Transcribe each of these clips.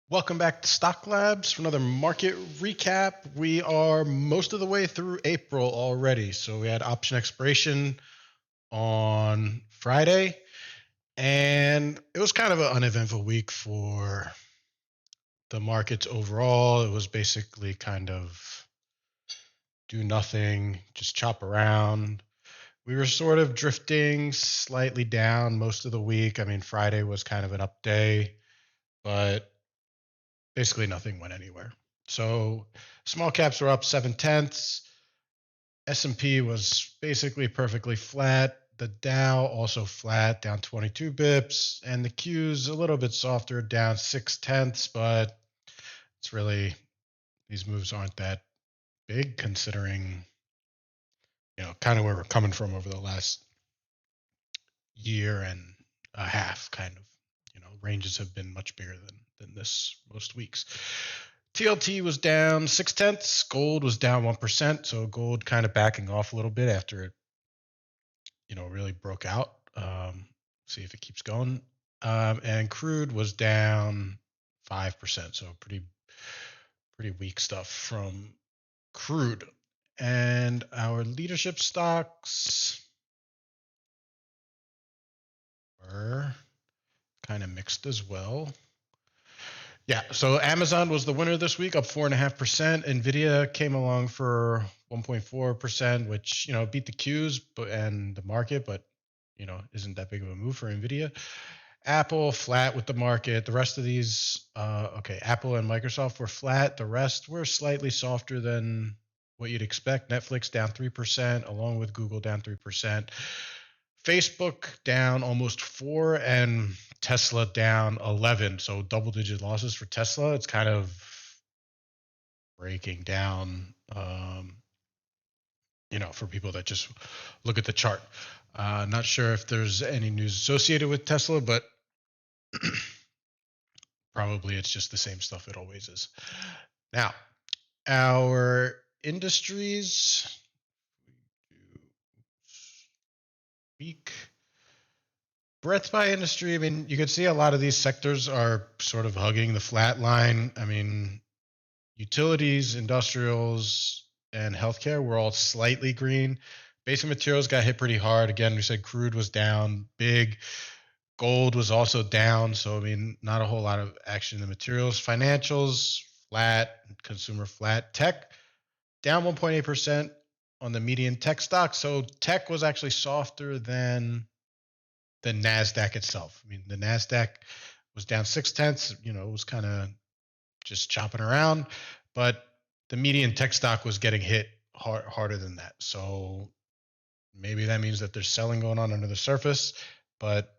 Welcome back to Stocklabs for another market recap. We are most of the way through April already. So we had option expiration on Friday, and it was kind of an uneventful week for the markets overall. It was basically kind of do nothing, just chop around. We were sort of drifting slightly down most of the week. I mean, Friday was kind of an up day, but basically nothing went anywhere. So small caps were up 7/10. S&P was basically perfectly flat. The Dow also flat, down 22 bips, and the Q's a little bit softer, down 6/10, but it's really, these moves aren't that big considering, kind of where we're coming from over the last year and a half, kind of. Ranges have been much bigger than this most weeks. TLT was down 6/10. Gold was down 1%. So gold kind of backing off a little bit after it, really broke out. See if it keeps going. And crude was down 5%. So pretty weak stuff from crude. And our leadership stocks were kind of mixed as well. Yeah, so Amazon was the winner this week, up 4.5%. Nvidia came along for 1.4%, which beat the Qs and the market, but isn't that big of a move for Nvidia. Apple flat with the market. The rest of these, Apple and Microsoft were flat. The rest were slightly softer than what you'd expect. Netflix down 3%, along with Google down 3%. Facebook down almost 4%, and Tesla down 11%. So double-digit losses for Tesla. It's kind of breaking down, for people that just look at the chart. Not sure if there's any news associated with Tesla, but probably it's just the same stuff it always is. Now, our industries week. Breadth by industry, I mean, you can see a lot of these sectors are sort of hugging the flat line. I mean, utilities, industrials, and healthcare were all slightly green. Basic materials got hit pretty hard. Again, we said crude was down big. Gold was also down. So, I mean, not a whole lot of action in the materials. Financials, flat. Consumer, flat. Tech, down 1.8% on the median tech stock. So, tech was actually softer than the NASDAQ itself. I mean, the NASDAQ was down 6/10. It was kind of just chopping around, but the median tech stock was getting hit harder than that. So maybe that means that there's selling going on under the surface, but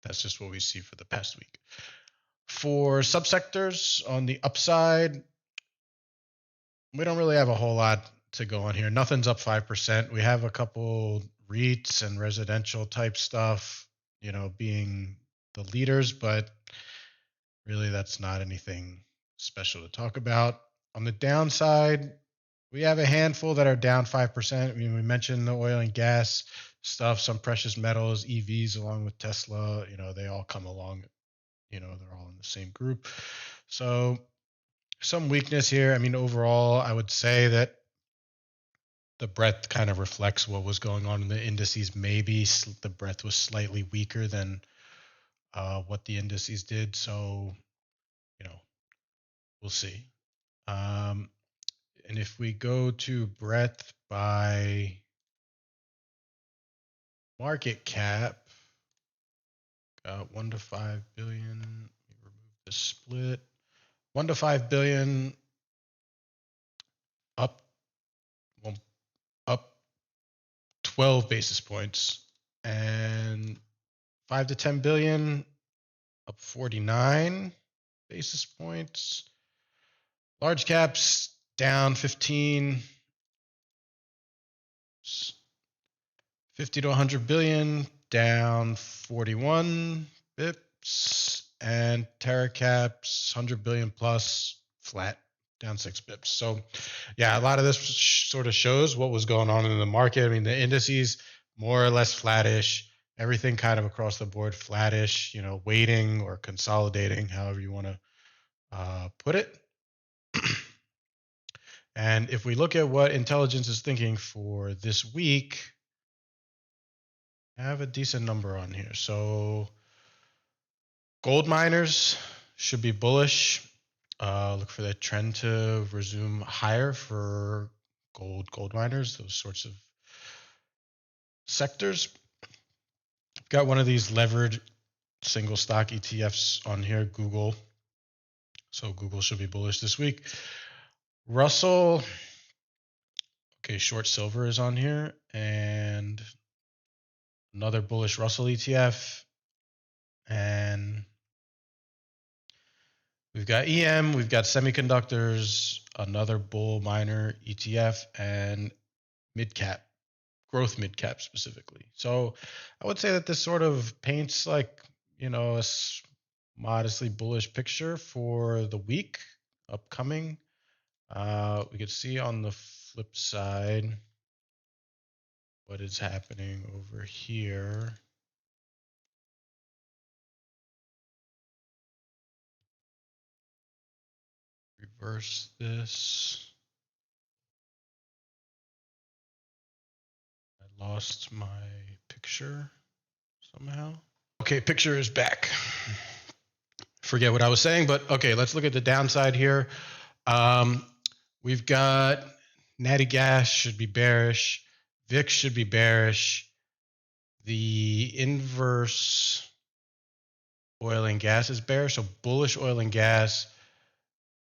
that's just what we see for the past week. For subsectors on the upside, we don't really have a whole lot to go on here. Nothing's up 5%. We have a couple REITs and residential type stuff, being the leaders, but really that's not anything special to talk about. On the downside, we have a handful that are down 5%. I mean, we mentioned the oil and gas stuff, some precious metals, EVs, along with Tesla, they all come along, they're all in the same group. So some weakness here. I mean, overall, I would say that the breadth kind of reflects what was going on in the indices. Maybe the breadth was slightly weaker than what the indices did. So, we'll see. And if we go to breadth by market cap, got 1 to 5 billion. Let me remove the split. 1 to 5 billion up, up 12 basis points, and 5 to 10 billion up 49 basis points. Large caps down 15. 50 to 100 billion down 41 bips, and Terra caps 100 billion plus flat down 6 bips. So yeah, a lot of this sort of shows what was going on in the market. I mean, the indices more or less flattish, everything kind of across the board flattish, waiting or consolidating, however you want to put it. And if we look at what intelligence is thinking for this week, I have a decent number on here. So gold miners should be bullish. Look for that trend to resume higher for gold miners, those sorts of sectors. Got one of these levered single stock ETFs on here, Google. So Google should be bullish this week. Russell, okay, short silver is on here, and another bullish Russell ETF. And we've got EM, we've got semiconductors, another bull miner ETF, and mid-cap, growth mid-cap specifically. So I would say that this sort of paints like, a modestly bullish picture for the week upcoming. We could see on the flip side what is happening over here. Reverse this. I lost my picture somehow. Okay, picture is back. Forget what I was saying, but okay, let's look at the downside here. We've got natty gas should be bearish. VIX should be bearish. The inverse oil and gas is bearish, so bullish oil and gas.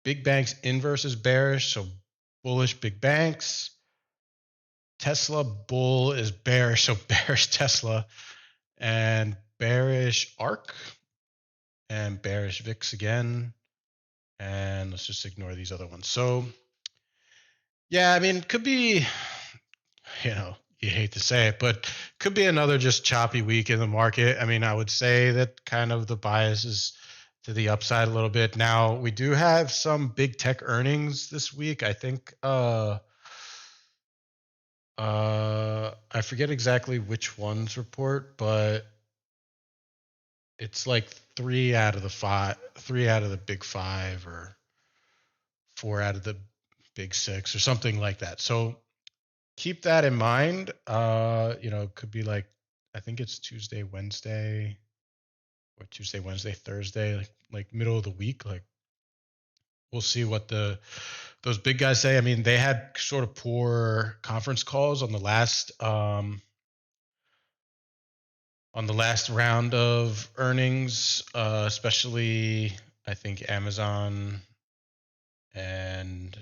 Big banks inverse is bearish, so bullish big banks. Tesla bull is bearish, so bearish Tesla. And bearish ARK and bearish VIX again. And let's just ignore these other ones. So yeah, I mean, could be, you hate to say it, but could be another just choppy week in the market. I mean, I would say that kind of the bias is to the upside a little bit. Now, we do have some big tech earnings this week. I think I forget exactly which ones report, but it's like 3 out of the big 5, or 4 out of the big 6, or something like that. So keep that in mind. It could be like, I think it's Tuesday, Wednesday, Thursday, like middle of the week. Like, we'll see what those big guys say. I mean, they had sort of poor conference calls on the last round of earnings, especially I think Amazon, and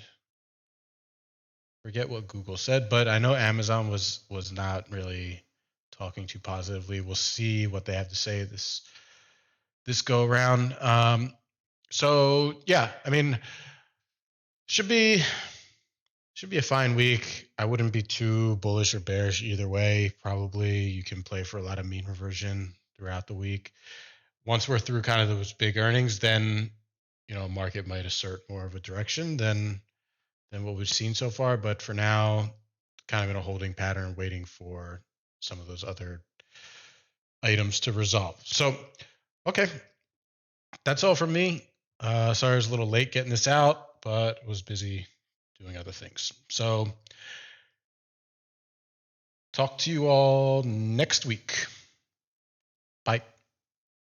forget what Google said, but I know Amazon was not really talking too positively. We'll see what they have to say this go around. So yeah, I mean, should be a fine week. I wouldn't be too bullish or bearish either way. Probably you can play for a lot of mean reversion throughout the week. Once we're through kind of those big earnings, then market might assert more of a direction than what we've seen so far. But for now, kind of in a holding pattern, waiting for some of those other items to resolve. So, okay, that's all from me. Sorry I was a little late getting this out, but was busy doing other things. So, talk to you all next week. Bye.